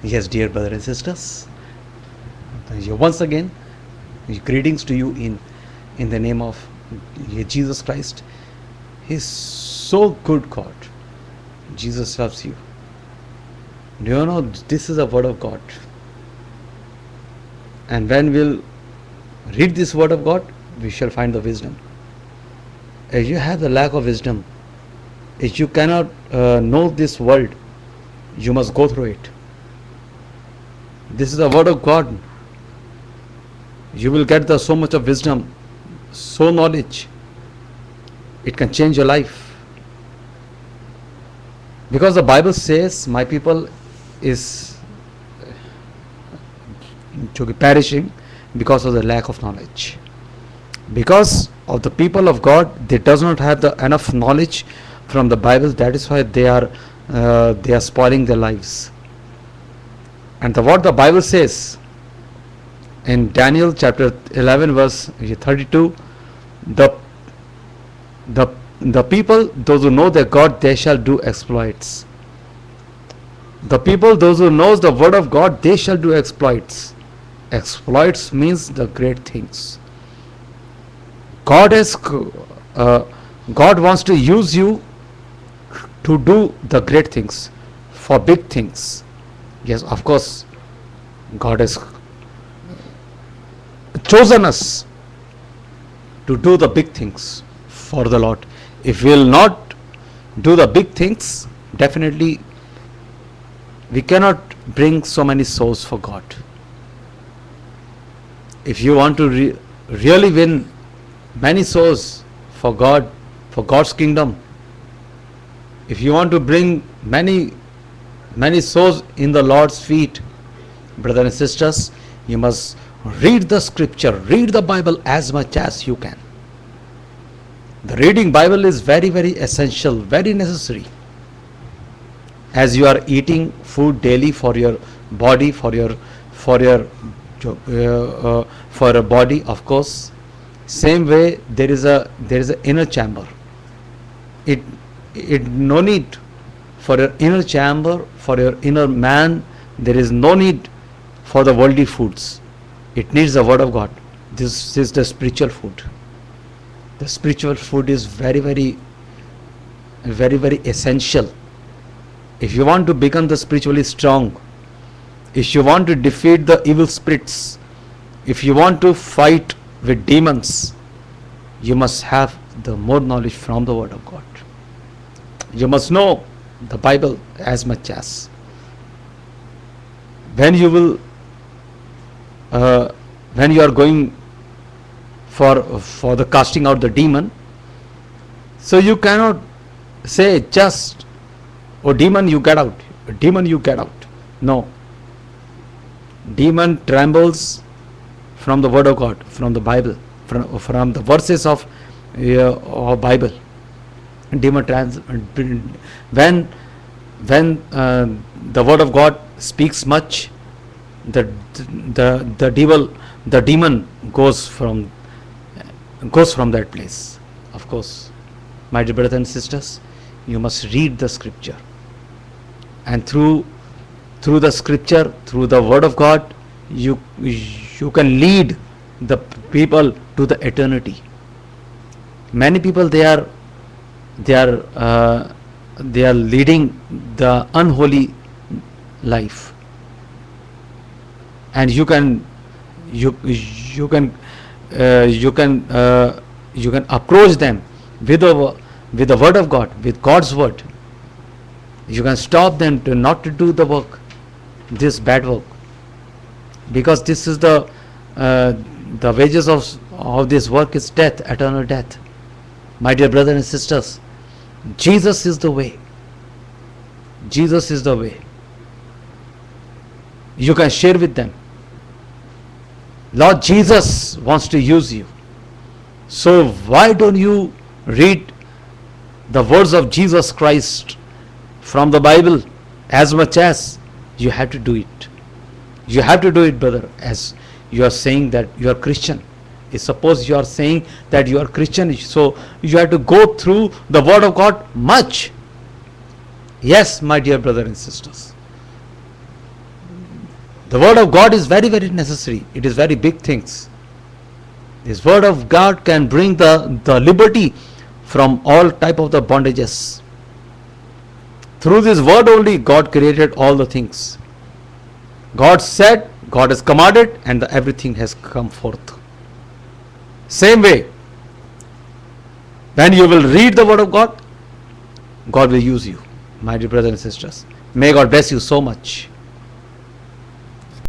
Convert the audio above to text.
Yes, dear brothers and sisters, once again, greetings to you in the name of Jesus Christ. He's so good, God. Jesus loves you. Do you know this is a word of God? And when we'll read this word of God, we shall find the wisdom. If you have the lack of wisdom, if you cannot know this world, you must go through it. This is the word of God. You will get so much of wisdom, so knowledge. It can change your life. Because the Bible says, my people is perishing because of the lack of knowledge. Because of the people of God, they does not have the enough knowledge from the Bible. That is why they are spoiling their lives. And what the Bible says in Daniel chapter 11 verse 32, the people, those who know their God, they shall do exploits. The people, those who knows the word of God, they shall do exploits. Exploits means the great things. God wants to use you to do the great things, for big things. Yes, of course, God has chosen us to do the big things for the Lord. If we will not do the big things, definitely we cannot bring so many souls for God. If you want to really win many souls for God, for God's kingdom, if you want to bring many souls in the Lord's feet, brothers and sisters, you must read the scripture, read the Bible as much as you can. The reading Bible is very, very essential, very necessary. As you are eating food daily for your body, for a body, of course. Same way, there is a inner chamber. It no need for your inner chamber, for your inner man. There is no need for the worldly foods. It needs the word of God. This is the spiritual food. The spiritual food is very, very, very, very essential. If you want to become the spiritually strong, if you want to defeat the evil spirits, if you want to fight with demons, you must have the more knowledge from the word of God. You must know the Bible as much as. When you will, when you are going for the casting out the demon, so you cannot say just, oh demon you get out, demon you get out. No. Demon trembles from the word of God, from the Bible, from the verses of Bible. Demon when the word of God speaks much, the demon goes from that place. Of course, my dear brothers and sisters, you must read the scripture, and through the scripture, through the word of God, you can lead the people to the eternity. Many people, they are leading the unholy life, and you can approach them with the word of God, with God's word. You can stop them not to do the work, this bad work, because this is the wages of this work is death, eternal death. My dear brothers and sisters, Jesus is the way. Jesus is the way. You can share with them. Lord Jesus wants to use you. So why don't you read the words of Jesus Christ from the Bible as much as you have to do it? You have to do it, brother, as you are saying that you are Christian. Suppose you are saying that you are Christian, so you have to go through the word of God much. Yes, my dear brothers and sisters. The word of God is very, very necessary. It is very big things. This word of God can bring the liberty from all type of the bondages. Through this word only God created all the things. God said, God has commanded, and everything has come forth. Same way, when you will read the word of God, God will use you. My dear brothers and sisters, may God bless you so much.